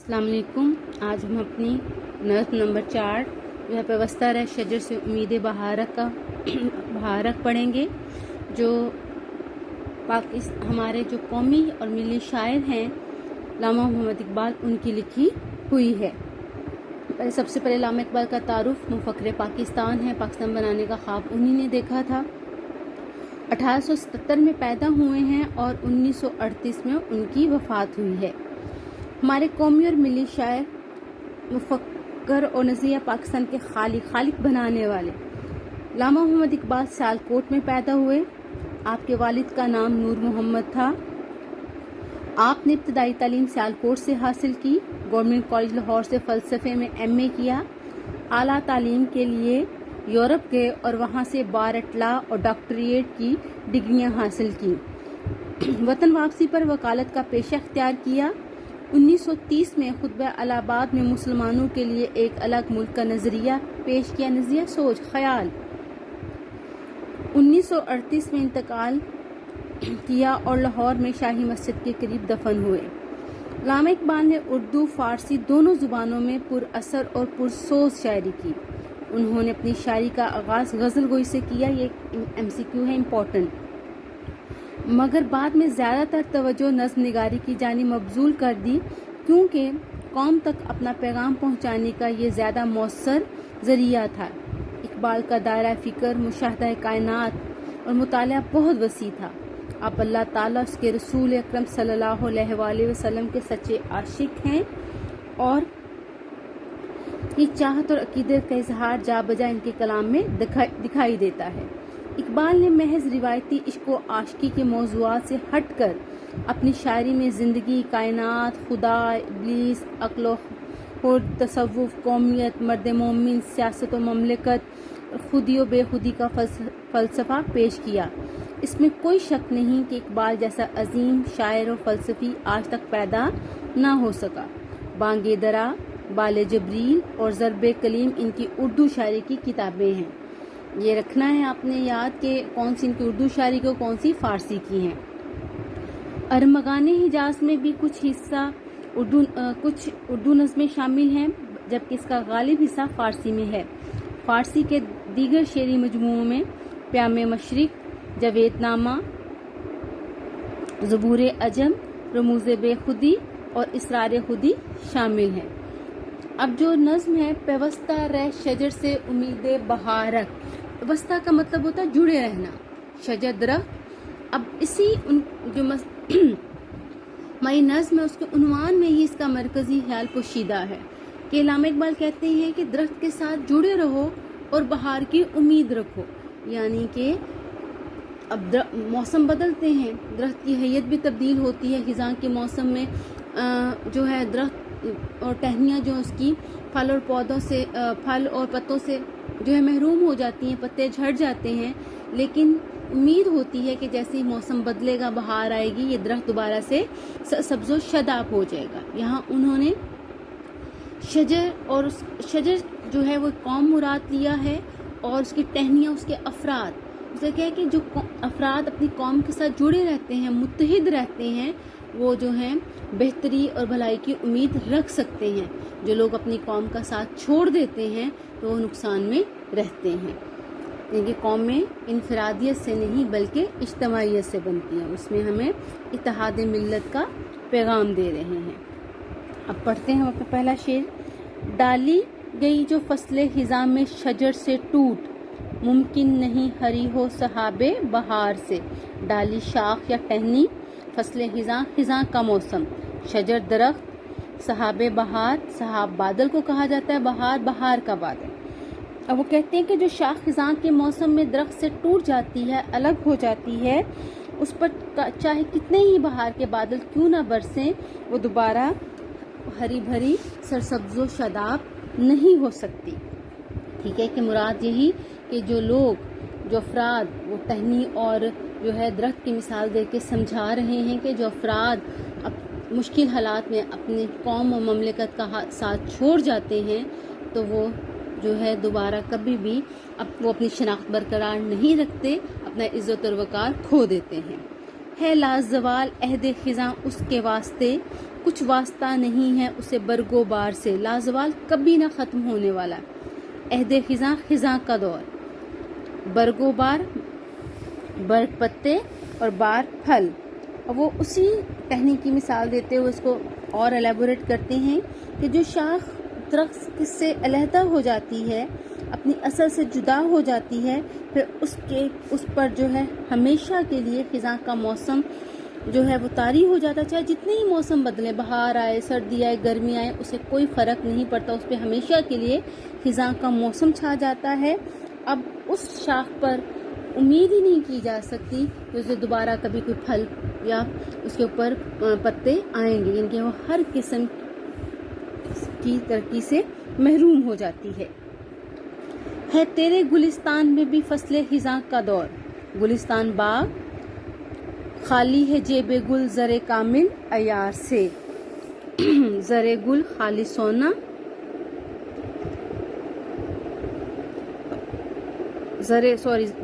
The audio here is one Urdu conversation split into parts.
السلام علیکم. آج ہم اپنی نظم نمبر 4 جو ہے پیوستہ رہ شجر سے امید بہارک پڑھیں گے، جو ہمارے جو قومی اور ملی شاعر ہیں علامہ محمد اقبال، ان کی لکھی ہوئی ہے. سب سے پہلے علامہ اقبال کا تعارف. مفکر پاکستان ہے. پاکستان بنانے کا خواب انہی نے دیکھا تھا. 1877 میں پیدا ہوئے ہیں اور 1938 میں ان کی وفات ہوئی ہے. ہمارے قومی اور ملی شاعر، مفکر اور نظریہ پاکستان کے خالق بنانے والے علامہ محمد اقبال سیالکوٹ میں پیدا ہوئے. آپ کے والد کا نام نور محمد تھا. آپ نے ابتدائی تعلیم سیالکوٹ سے حاصل کی. گورنمنٹ کالج لاہور سے فلسفے میں ایم اے کیا. اعلیٰ تعلیم کے لیے یورپ گئے اور وہاں سے بار ایٹ لا اور ڈاکٹریٹ کی ڈگریاں حاصل کی. وطن واپسی پر وکالت کا پیشہ اختیار کیا. 1930 میں خطبہ الہ آباد میں مسلمانوں کے لیے ایک الگ ملک کا نظریہ پیش کیا. نظریہ، سوچ، خیال. 1938 میں انتقال کیا اور لاہور میں شاہی مسجد کے قریب دفن ہوئے. علامہ اقبال نے اردو فارسی دونوں زبانوں میں پر اثر اور پرسوز شاعری کی. انہوں نے اپنی شاعری کا آغاز غزل گوئی سے کیا. یہ MCQ ہے، امپورٹنٹ. مگر بعد میں زیادہ تر توجہ نظم نگاری کی جانب مبذول کر دی، کیونکہ قوم تک اپنا پیغام پہنچانے کا یہ زیادہ مؤثر ذریعہ تھا. اقبال کا دائرہ فکر مشاہدہ کائنات اور مطالعہ بہت وسیع تھا. آپ اللہ تعالیٰ، اس کے رسول اکرم صلی اللہ علیہ وآلہ وسلم کے سچے عاشق ہیں اور یہ چاہت اور عقیدت کا اظہار جا بجا ان کے کلام میں دکھائی دیتا ہے. اقبال نے محض روایتی عشق و عاشقی کے موضوعات سے ہٹ کر اپنی شاعری میں زندگی، کائنات، خدا، ابلیس، عقل و خرد، تصوف، قومیت، مرد مومن، سیاست و مملکت اور خودی و بے خودی کا فلسفہ پیش کیا. اس میں کوئی شک نہیں کہ اقبال جیسا عظیم شاعر و فلسفی آج تک پیدا نہ ہو سکا. بانگ درا، بال جبریل اور ضرب کلیم ان کی اردو شاعری کی کتابیں ہیں. یہ رکھنا ہے آپ نے یاد کہ کون سی ان کی اردو شاعری کو، کون سی فارسی کی ہیں. ارمغان حجاز میں بھی کچھ اردو نظمیں شامل ہیں، جبکہ اس کا غالب حصہ فارسی میں ہے. فارسی کے دیگر شعری مجموعوں میں پیام مشرق، جاوید نامہ، زبور عجم، رموز بے خودی اور اسرار خودی شامل ہیں. اب جو نظم ہے پیوستہ رہ شجر سے امید بہارک. پیوستہ کا مطلب ہوتا ہے جڑے رہنا، شجر درخت. اب اسی جو ہماری نظم ہے اس کے عنوان میں ہی اس کا مرکزی خیال پوشیدہ ہے کہ علامہ اقبال کہتے ہیں کہ درخت کے ساتھ جڑے رہو اور بہار کی امید رکھو. یعنی کہ اب موسم بدلتے ہیں، درخت کی حیت بھی تبدیل ہوتی ہے. خزاں کے موسم میں جو ہے درخت اور ٹہنیاں جو اس کی پھل اور پودوں سے، پھل اور پتوں سے جو ہے محروم ہو جاتی ہیں، پتے جھڑ جاتے ہیں. لیکن امید ہوتی ہے کہ جیسے ہی موسم بدلے گا، بہار آئے گی، یہ درخت دوبارہ سے سبز و شاداب ہو جائے گا. یہاں انہوں نے شجر جو ہے وہ قوم مراد لیا ہے اور اس کی ٹہنیاں، اس کے افراد. اسے کہا کہ جو افراد اپنی قوم کے ساتھ جڑے رہتے ہیں، متحد رہتے ہیں، وہ جو ہیں بہتری اور بھلائی کی امید رکھ سکتے ہیں. جو لوگ اپنی قوم کا ساتھ چھوڑ دیتے ہیں تو وہ نقصان میں رہتے ہیں. کیونکہ قومیں انفرادیت سے نہیں بلکہ اجتماعیت سے بنتی ہیں. اس میں ہمیں اتحاد ملت کا پیغام دے رہے ہیں. اب پڑھتے ہیں اپنا پہلا شعر. ڈالی گئی جو فصل خزاں میں شجر سے ٹوٹ، ممکن نہیں ہری ہو صحاب بہار سے. ڈالی شاخ یا ٹہنی، فصل خزاں کا موسم، شجر درخت، صحاب بہار، صحاب بادل کو کہا جاتا ہے، بہار کا بادل. اب وہ کہتے ہیں کہ جو شاخ خزاں کے موسم میں درخت سے ٹوٹ جاتی ہے، الگ ہو جاتی ہے، اس پر چاہے کتنے ہی بہار کے بادل کیوں نہ برسیں، وہ دوبارہ ہری بھری سرسبز و شاداب نہیں ہو سکتی. ٹھیک ہے کہ مراد یہی کہ جو لوگ، جو افراد، وہ ٹہنی اور جو ہے درخت کی مثال دے کے سمجھا رہے ہیں کہ جو افراد مشکل حالات میں اپنی قوم و مملکت کا ساتھ چھوڑ جاتے ہیں تو وہ جو ہے دوبارہ کبھی بھی وہ اپنی شناخت برقرار نہیں رکھتے، اپنا عزت اور وقار کھو دیتے ہیں. ہے لازوال عہد خزاں اس کے واسطے، کچھ واسطہ نہیں ہے اسے برگو بار سے، لازوال کبھی نہ ختم ہونے والا، عہد خزاں خزاں کا دور، برگو بار برگ پتے اور بار پھل، اور وہ اسی ٹہنی کی مثال دیتے ہوئے اس کو اور ایلیبوریٹ کرتے ہیں کہ جو شاخ درخت سے علیحدہ ہو جاتی ہے، اپنی اصل سے جدا ہو جاتی ہے، پھر اس پر جو ہے ہمیشہ کے لیے خزاں کا موسم جو ہے وہ طاری ہو جاتا، چاہے جتنے ہی موسم بدلے، بہار آئے، سردی آئے، گرمی آئے، اسے کوئی فرق نہیں پڑتا، اس پہ ہمیشہ کے لیے خزاں کا موسم چھا جاتا ہے۔ اب اس شاخ پر امید ہی نہیں کی جا سکتی کہ اسے دوبارہ کبھی کوئی پھل یا اس کے اوپر پتے آئیں گے، یعنی کہ وہ ہر قسم کی ترقی سے محروم ہو جاتی ہے تیرے گلستان میں بھی فصل خزاں کا دور، گلستان باغ خالی ہے جیب گل زر کامل عیار سے، زر گل خالی سونا،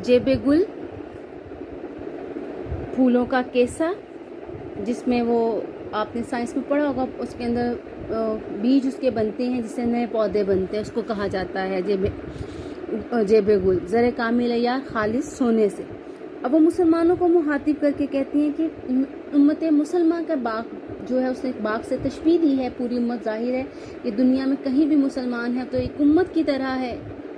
جیب گل پھولوں کا کیسا، جس میں وہ آپ نے سائنس میں پڑھا ہوگا، اس کے اندر بیج اس کے بنتے ہیں جس سے نئے پودے بنتے ہیں، اس کو کہا جاتا ہے جیب گل زر کامل عیار خالص سونے سے۔ اب وہ مسلمانوں کو مخاطب کر کے کہتی ہیں کہ امت مسلمہ کا باغ جو ہے اس نے ایک باغ سے تشبیہ دی ہے، پوری امت ظاہر ہے کہ دنیا میں کہیں بھی مسلمان ہے تو ایک امت کی طرح ہے،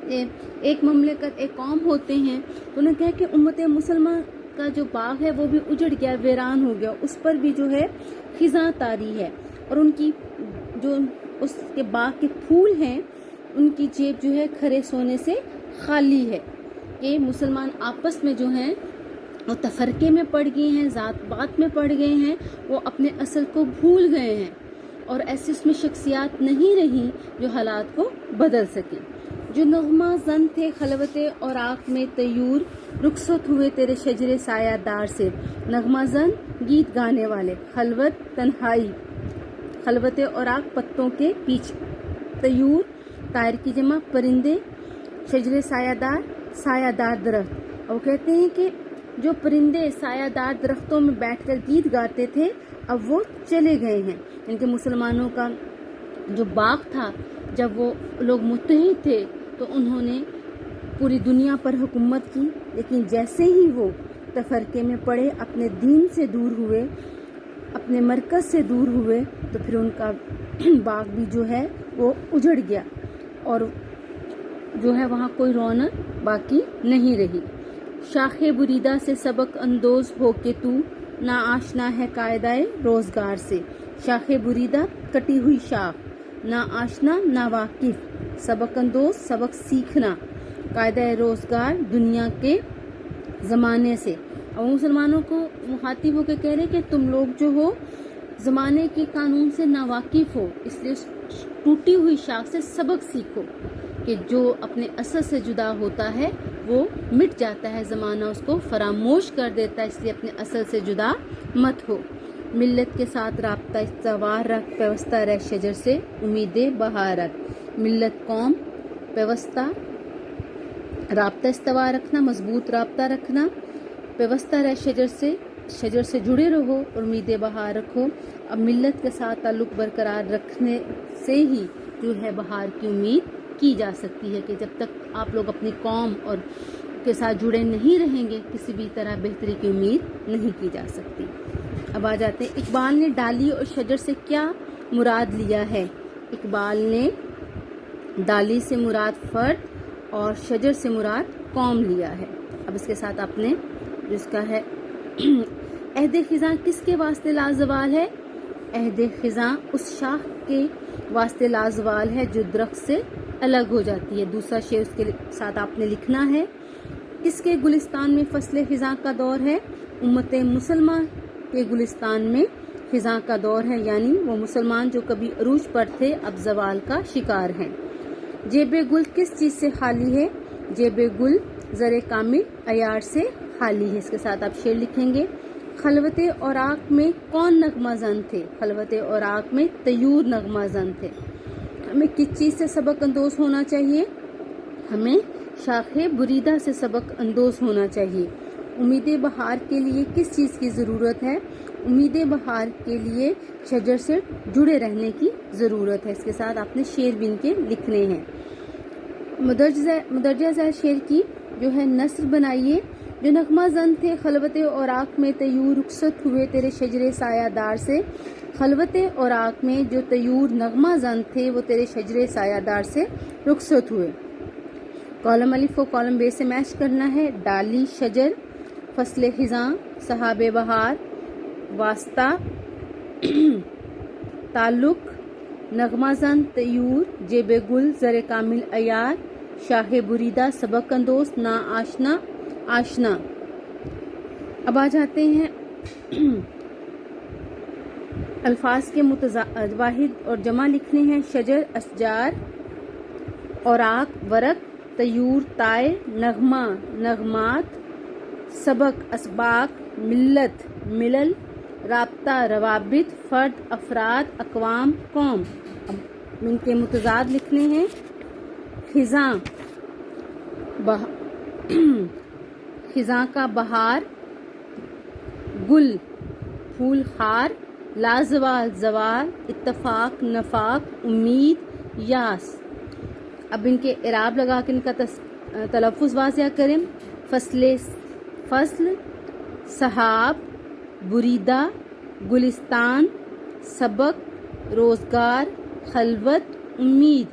ایک مملکت، ایک قوم ہوتے ہیں، تو انہوں نے کہا کہ امت مسلمہ کا جو باغ ہے وہ بھی اجڑ گیا، ویران ہو گیا، اس پر بھی جو ہے خزاں طاری ہے، اور ان کی جو اس کے باغ کے پھول ہیں ان کی جیب جو ہے کھرے سونے سے خالی ہے، کہ مسلمان آپس میں جو ہیں وہ تفرقے میں پڑ گئے ہیں، ذات بات میں پڑ گئے ہیں، وہ اپنے اصل کو بھول گئے ہیں، اور ایسی اس میں شخصیات نہیں رہی جو حالات کو بدل سکیں۔ جو نغمہ زن تھے خلوت اور آنکھ میں طیور، رخصت ہوئے تیرے شجر سایہ دار سے، نغمہ زن گیت گانے والے، خلوت تنہائی، خلوت اور آنکھ پتوں کے پیچھے، طیور طائر کی جمع پرندے، شجر سایہ دار درخت، اور وہ کہتے ہیں کہ جو پرندے سایہ دار درختوں میں بیٹھ کر گیت گاتے تھے اب وہ چلے گئے ہیں، ان کے مسلمانوں کا جو باغ تھا جب وہ لوگ متحد تھے تو انہوں نے پوری دنیا پر حکومت کی، لیکن جیسے ہی وہ تفرقے میں پڑے، اپنے دین سے دور ہوئے، اپنے مرکز سے دور ہوئے، تو پھر ان کا باغ بھی جو ہے وہ اجڑ گیا، اور جو ہے وہاں کوئی رونق باقی نہیں رہی۔ شاخ بریدہ سے سبق اندوز ہو کے تو، نا آشنا ہے قاعدہ روزگار سے، شاخ بریدہ کٹی ہوئی شاخ، نا آشنا نا واقف، سبق اندوز سبق سیکھنا، قاعدہ روزگار دنیا کے زمانے سے، اور مسلمانوں کو مخاطب ہو کے کہہ رہے کہ تم لوگ جو ہو زمانے کے قانون سے ناواقف ہو، اس لیے ٹوٹی ہوئی شاخ سے سبق سیکھو کہ جو اپنے اصل سے جدا ہوتا ہے وہ مٹ جاتا ہے، زمانہ اس کو فراموش کر دیتا ہے، اس لیے اپنے اصل سے جدا مت ہو۔ ملت کے ساتھ رابطہ استوار رکھ، پیوستہ رہ شجر سے امید بہار رکھ، ملت قوم پیوستہ، رابطہ استوار رکھنا، مضبوط رابطہ رکھنا، پیوستہ رہ شجر سے جڑے رہو اور امید بہار رکھو۔ اب ملت کے ساتھ تعلق برقرار رکھنے سے ہی جو ہے بہار کی امید کی جا سکتی ہے، کہ جب تک آپ لوگ اپنی قوم اور کے ساتھ جڑے نہیں رہیں گے کسی بھی طرح بہتری کی امید نہیں کی جا سکتی۔ اب آ جاتے ہیں اقبال نے ڈالی اور شجر سے کیا مراد لیا ہے۔ اقبال نے ڈالی سے مراد فرد اور شجر سے مراد قوم لیا ہے۔ اب اس کے ساتھ آپ نے جس کا ہے عہد خزاں کس کے واسطے لازوال ہے؟ عہد خزاں اس شاخ کے واسطے لازوال ہے جو درخت سے الگ ہو جاتی ہے۔ دوسرا شعر اس کے ساتھ آپ نے لکھنا ہے، کس کے گلستان میں فصل خزاں کا دور ہے؟ امت مسلمہ کے گلستان میں خزاں کا دور ہے، یعنی وہ مسلمان جو کبھی عروج پر تھے اب زوال کا شکار ہیں۔ جیب گل کس چیز سے خالی ہے؟ جیب گل زر کامل عیار سے خالی ہے۔ اس کے ساتھ آپ شعر لکھیں گے، خلوت اور آنکھ میں کون نغمہ زن تھے؟ خلوت اور آنکھ میں طیور نغمہ زن تھے۔ ہمیں کس چیز سے سبق اندوز ہونا چاہیے؟ ہمیں شاخ بریدہ سے سبق اندوز ہونا چاہیے۔ امید بہار کے لیے کس چیز کی ضرورت ہے؟ امید بہار کے لیے شجر سے جڑے رہنے کی ضرورت ہے۔ اس کے ساتھ آپ نے شعر بھی ان کے لکھنے ہیں۔ مدرجہ ذیل شعر کی جو ہے نثر بنائیے۔ جو نغمہ زن تھے خلوت اوراق میں طیور رخصت ہوئے تیرے شجر سایہ دار سے۔ خلوت اوراق میں جو طیور نغمہ زن تھے وہ تیرے شجر سایہ دار سے رخصت ہوئے۔ کالم الف کو کالم بے سے میچ کرنا ہے۔ ڈالی، شجر، فصل خزاں، صحاب بہار، واسطہ، تعلق، نغمہ زن، طیور، جیب گل، زر کامل عیار، شاہ بریدہ، سبق اندوز، نا آشنا، آشنا۔ اب آ جاتے ہیں الفاظ کے واحد اور جمع لکھنے ہیں۔ شجر اشجار، اوراق ورق، طیور طائر، نغمہ نغمات، سبق اسباق، ملت ملل، رابطہ روابط، فرد افراد، اقوام قوم۔ اب ان کے متضاد لکھنے ہیں۔ خزاں خزاں کا بہار، گل پھول خار، لازوال زوال، اتفاق نفاق، امید یاس۔ اب ان کے اعراب لگا کے ان کا تلفظ واضح کریں۔ فصل، صحاب، بریدہ، گلستان، سبق، روزگار، خلوت، امید۔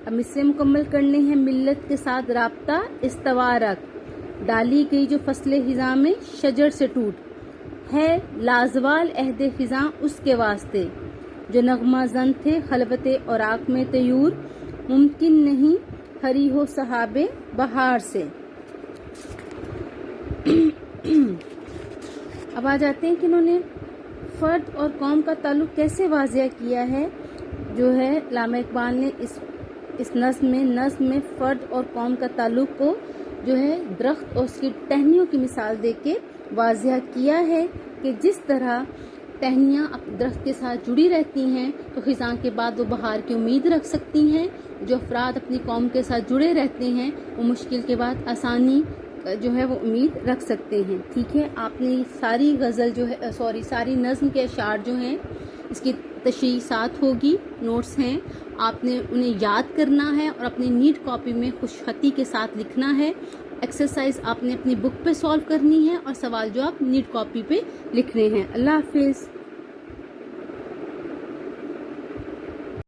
اب اسے مکمل کرنے ہیں۔ ملت کے ساتھ رابطہ، استوارک، ڈالی گئی جو فصل خزاں میں شجر سے ٹوٹ ہے، لازوال عہد خزاں اس کے واسطے، جو نغمہ زن تھے خلوت اوراق میں طیور، ممکن نہیں ہری ہو صحاب بہار سے۔ اب آ جاتے ہیں کہ انہوں نے فرد اور قوم کا تعلق کیسے واضح کیا ہے۔ جو ہے علامہ اقبال نے اس نظم میں فرد اور قوم کا تعلق کو جو ہے درخت اور اس کی ٹہنیوں کی مثال دے کے واضح کیا ہے کہ جس طرح ٹہنیاں درخت کے ساتھ جڑی رہتی ہیں تو خزاں کے بعد وہ بہار کی امید رکھ سکتی ہیں۔ جو افراد اپنی قوم کے ساتھ جڑے رہتے ہیں وہ مشکل کے بعد آسانی جو ہے وہ امید رکھ سکتے ہیں۔ ٹھیک ہے، آپ نے ساری غزل جو ہے ساری نظم کے اشعار جو ہیں اس کی تشریحات ہوگی، نوٹس ہیں، آپ نے انہیں یاد کرنا ہے اور اپنی نیٹ کاپی میں خوش خطی کے ساتھ لکھنا ہے۔ ایکسرسائز آپ نے اپنی بک پہ سالو کرنی ہے اور سوال جو آپ نیٹ کاپی پہ لکھنے ہیں۔ اللہ حافظ۔